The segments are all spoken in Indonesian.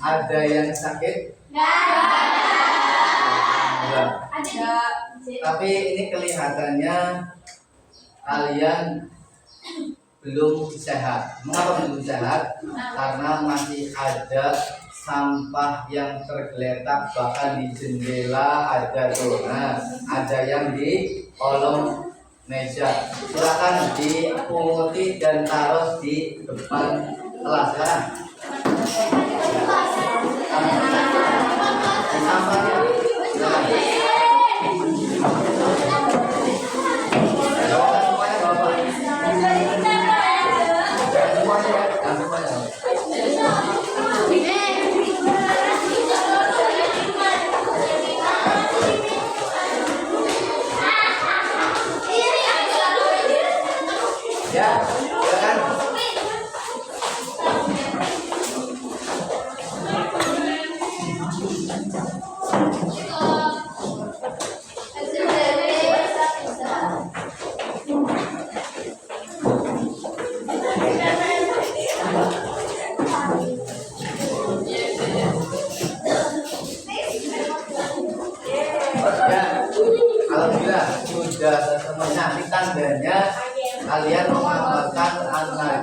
Ada yang sakit? Enggak. Tapi ini kelihatannya kalian belum sehat. Mengapa belum sehat? Karena masih ada sampah yang tergeletak, bahkan di jendela ada tuh. Nah, ada yang di kolong meja. Silakan dipunguti dan taruh di depan kelas ya. Sampahnya silakan. Ya, silakan. Ya, alhamdulillah sudah semuanya. Nanti tandanya kalian mengamalkan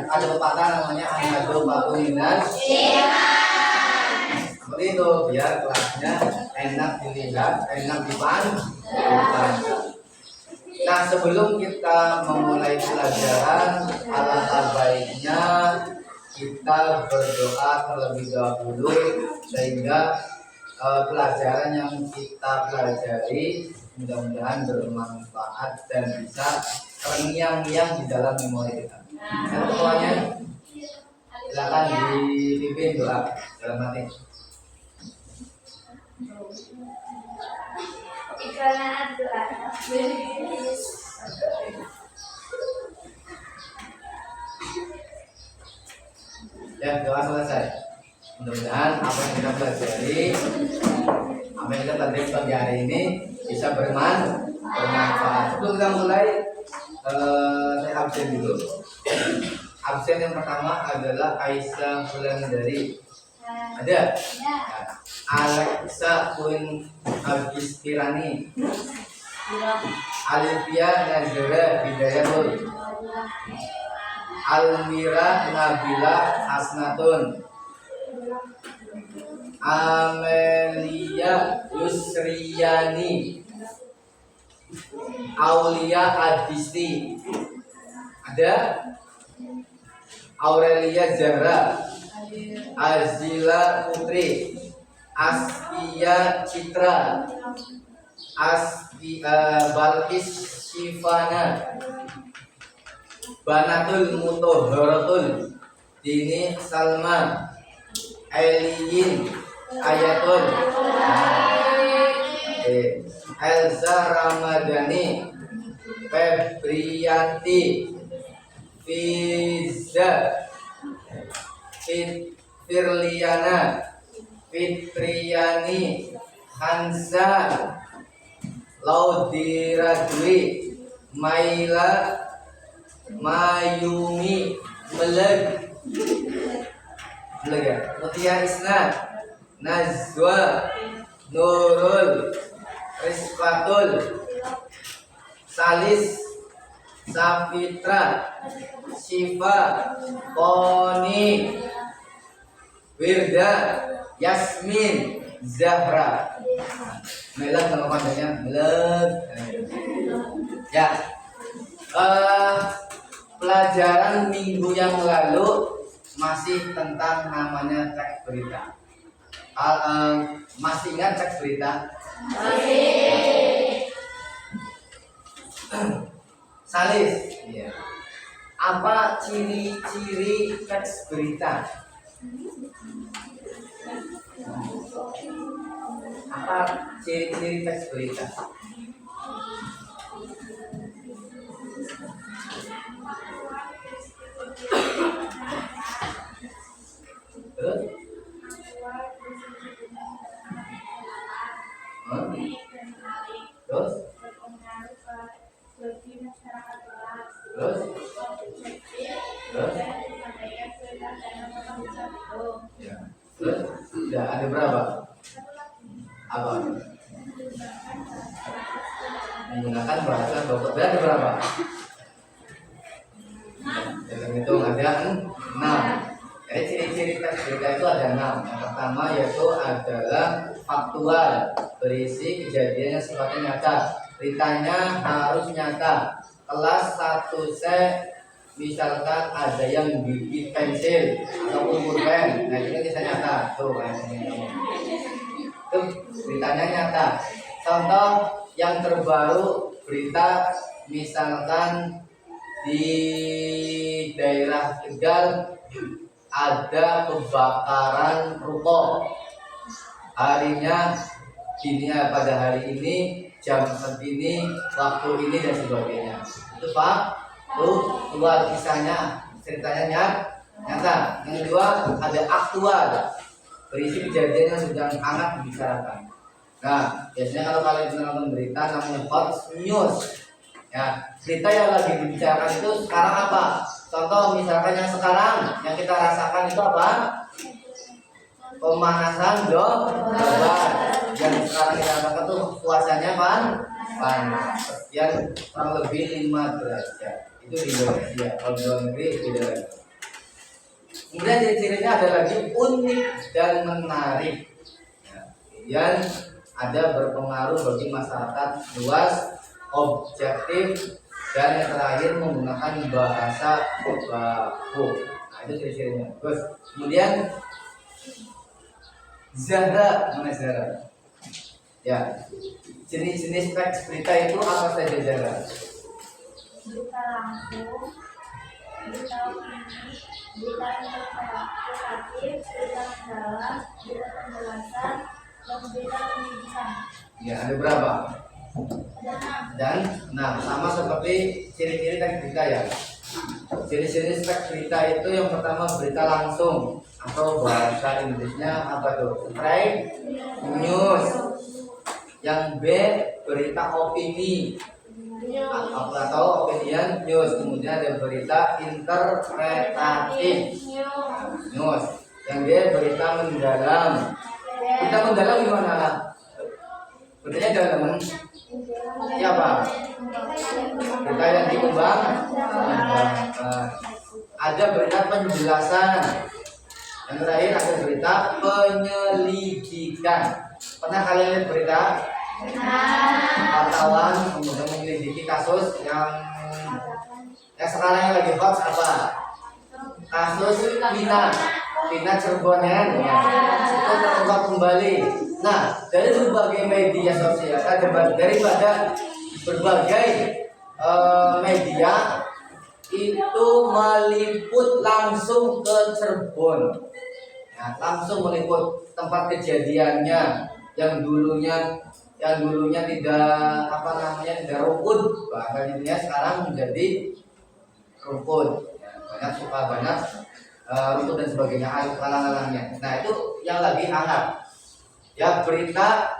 ada pepatah namanya an-najwa minas seperti itu, biar kelasnya enak dilihat, enak dipandang. Nah, sebelum kita memulai pelajaran, alangkah baiknya kita berdoa terlebih dahulu sehingga pelajaran yang kita pelajari mudah-mudahan bermanfaat dan bisa terngiang-ngiang di dalam memori kita. Yang ketuanya silakan dipimpin doa dalam hati. Ya, doa selesai. Mudah-mudahan apa yang kita pelajari, apa yang kita tadi pagi hari ini bisa bermanfaat. Sebelum kita mulai, saya absen dulu. Absen yang pertama adalah Aisyah Wulandari. Ada? Alexa Queen Agispirani. Alifia Nazara Hidayatul. Almira Nabila Hasnatun. Amelia Yusriyani. Aulia Adisti. Ada? Aurelia Zahra. Azila Putri. Askia Citra. Balkis Shifana. Banatul Mutoharatul. Dini Salma. Eliyin Ayatul. Elza Ramadhani. Febrianti. Fiza. Firliana. Fitriani. Hansa. Laudiradwi. Maila. Mayumi. Meleg ya. Mutia Isna. Nazwa. Nurul. Rizfatul. Salis. Safitra. Syifa. Koni. Wirda. Yasmin. Zahra. Meleg nama panjangnya Meleg. Ya. Pelajaran minggu yang lalu masih tentang namanya teks berita. Masih ingat teks berita? Masih. Salis, ya. Apa ciri-ciri teks berita? Apa ciri-ciri teks berita? Terus? Sudah ada berapa? Apa? Menggunakan bahasa dokter. Ada berapa? Dalam itu ada 6. Jadi ciri-ciri teks berita itu ada 6. Yang pertama yaitu adalah faktual, berisi kejadian yang sifatnya nyata. Beritanya harus nyata. Kelas 1C misalkan ada yang gigit pensil atau pulpen, nah itu kan bisa nyata tuh itu beritanya nyata. Contoh yang terbaru berita misalkan di daerah Tegal ada kebakaran ruko, harinya dininya pada hari ini, jam segini, waktu ini dan sebagainya. Itu Pak, tuh keluar kisahnya, ceritanya nyata. Yang kedua ada aktual, berisi kejadian yang sedang hangat dibicarakan. Nah, biasanya kalau kalian menonton berita namanya hot news. Ya, berita yang lagi dibicarakan itu sekarang apa? Contoh misalkan yang sekarang yang kita rasakan itu apa? Pemanasan global. Yang sekarang kita rasakan tuh puasanya panas. Sekian kurang lebih 5 derajat. Itu di Indonesia. Kalau di luar negeri beda lagi. Kemudian ciri-cirinya ada lagi unik dan menarik. Ya, kemudian ada berpengaruh bagi masyarakat luas, objektif, dan yang terakhir menggunakan bahasa baku. Nah itu ciri-cirinya. Terus kemudian Zahra, mana Zahra? Ya, jenis-jenis teks berita itu apa saja Zahra? Berita langsung, berita opini, berita interpretatif, berita mendalam, berita penjelasan, dan berita pendidikan. Ya, ada berapa? Dan nah sama seperti ciri-ciri teks berita ya. Jenis-jenis teks berita itu yang pertama berita langsung atau bahasa Inggrisnya apa tuh? Straight news. Yang B berita opini atau opinion news. Kemudian ada berita interpretatif news. Yang D berita mendalam. Berita mendalam gimana? Beritanya dalam siapa? Berita yang dikembangkan. Ada berita penjelasan. Yang terakhir ada berita penyelidikan. Pernah kalian lihat berita? Wartawan kemudian menyelidiki kasus yang sekarang lagi hot apa? Kasus Vina Cirebon ya. Itu terungkap kembali. Nah, dari berbagai media sosial, daripada berbagai media itu meliput langsung ke Cirebon. Nah, langsung meliput tempat kejadiannya yang dulunya tidak rumput, bahkan intinya sekarang menjadi rumput. Ya, banyak rumput dan sebagainya, alang-alangnya. Nah, itu yang lagi hangat. Ya, berita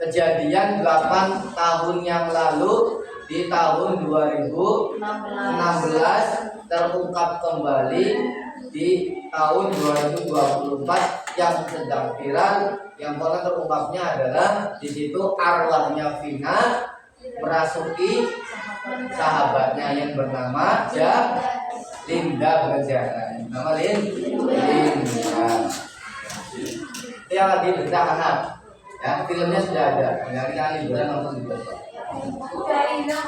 kejadian 8 tahun yang lalu di tahun 2016 terungkap kembali di tahun 2024 yang sedang viral. Yang pernah terungkapnya adalah di situ arwahnya Vina merasuki sahabatnya yang bernama Linda Berjalan. Nama Linda. Yang lagi berita hangat. Ya, filmnya sudah ada. Kalian liburan nonton juga.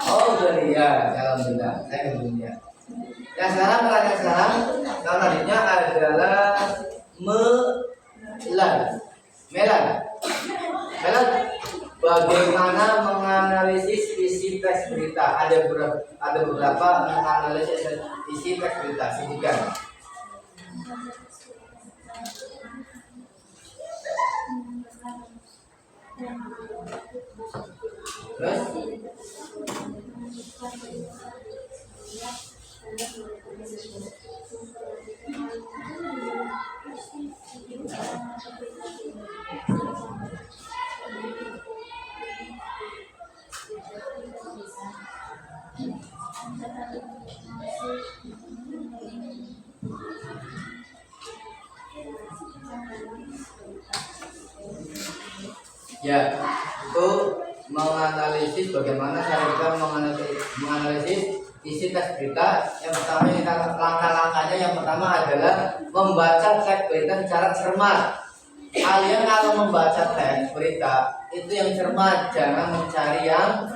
Oh, udah lihat. Alhamdulillah. Saya belum lihat. Yang sekarang pertanyaan sekarang selanjutnya adalah Melan, bagaimana menganalisis isi teks berita? Ada beberapa menganalisis isi teks berita. Silakan. Terus? Ya, itu menganalisis bagaimana cara kita menganalisis isi teks berita. Yang pertama kita langkah-langkahnya yang pertama adalah membaca teks berita secara cermat. Kalian kalau membaca teks berita itu yang cermat, jangan mencari yang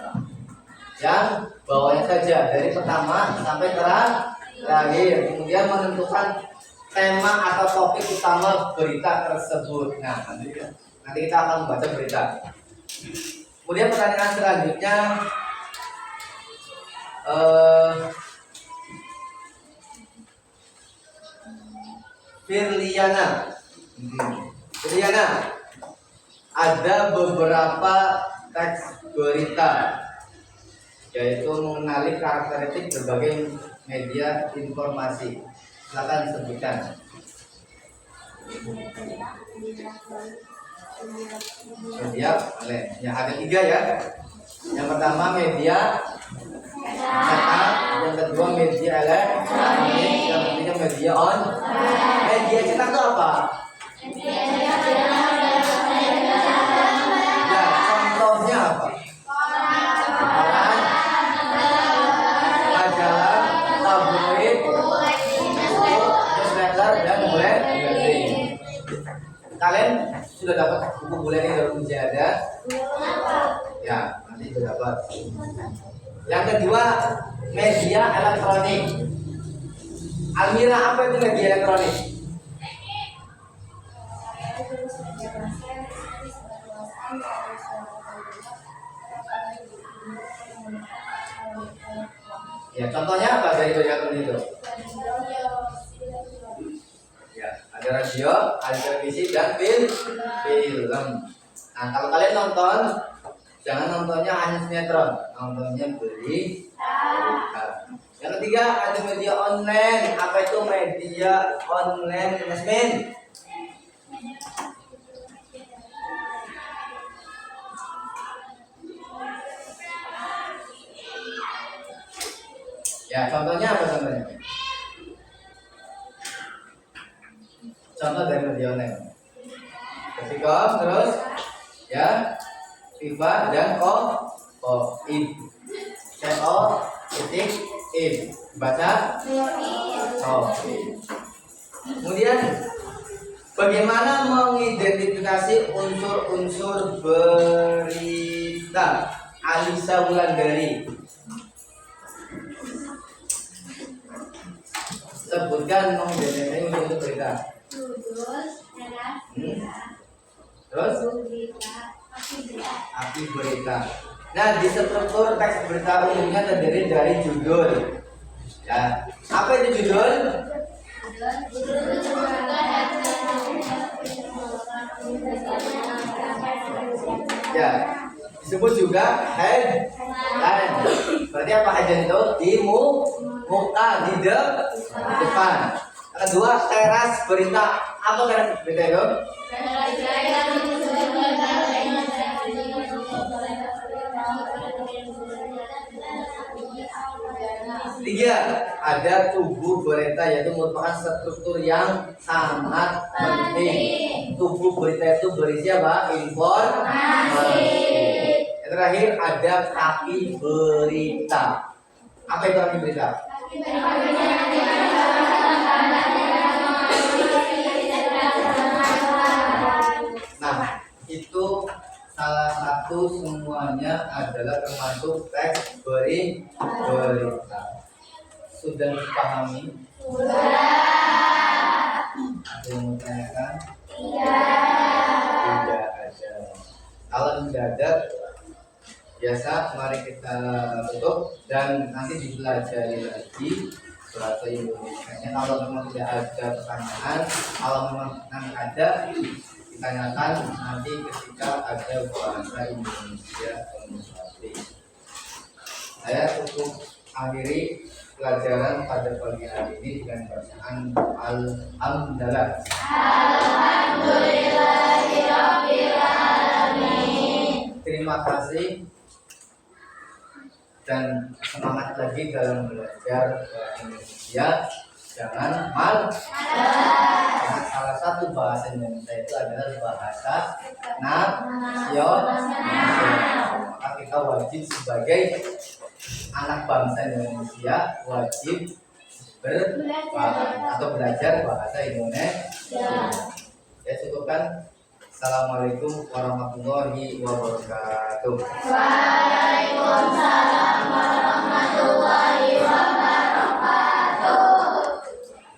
bawahnya saja dari pertama sampai terakhir. Kemudian menentukan tema atau topik utama berita tersebut. Nah, nanti kita akan membaca berita. Kemudian pertanyaan selanjutnya, Firliana, ada beberapa teks berita, yaitu mengenali karakteristik berbagai media informasi. Silakan sebutkan. Media, ya ada 3 ya. Yang pertama media cetak, yang kedua media elektronik, yang ketiga media media cetak itu apa? Ya, contohnya apa? Koran, majalah, tabloid, newsletter, dan bulletin. Kalian sudah dapat buku bulletin dari Mujahadah? Ya, nanti sudah dapat. Yang kedua, media elektronik. Almira, apa itu media elektronik? Ya, contohnya apa dari media elektronik itu? Ya, ada radio, ada televisi, dan film. Nah, kalau kalian nonton, jangan nontonnya hanya sinetron, nontonnya berita. Yang ketiga ada media online. Apa itu media online, Yasmin? Ya, contohnya apa contohnya? Contoh dari media online. Ketika terus ya FIFA dan in baca kemudian bagaimana mengidentifikasi unsur-unsur berita? Alisa Wulandari, sebutkan mengidentifikasi unsur berita. Terus arti berita. Nah, di struktur teks berita umumnya terdiri dari judul. Ya, apa itu judul? Ya, disebut juga headline. Berarti apa headline itu? Di muka, di depan. Yang kedua, teras berita. Apa teras berita itu? Tiga, ada tubuh berita, yaitu merupakan struktur yang sangat penting. Tubuh berita itu berisi apa? Informasi. Yang terakhir ada kaki berita. Apa itu kaki berita? Nah, itu salah satu semuanya adalah termasuk teks berita. Sudah dipahami? Ada yang mau tanyakan? Tidak ada. Kalau tidak ada, biasa mari kita tutup dan nanti dipelajari lagi bahasa Indonesia. Kalau memang tidak ada pertanyaan, kalau memang nanti ada, ditanyakan nanti ketika ada bahasa Indonesia kembali. Saya cukup akhiri pelajaran pada pagi hari ini dengan bacaan Alhamdulillah. Terima kasih dan semangat lagi dalam belajar bahasa Indonesia. Jangan malas. Salah satu nasional bahasa Indonesia itu adalah bahasa nasional. Maka kita wajib sebagai anak bangsa Indonesia wajib belajar bahasa Indonesia. Ya, cukup kan? Assalamualaikum warahmatullahi wabarakatuh. Waalaikumsalam warahmatullahi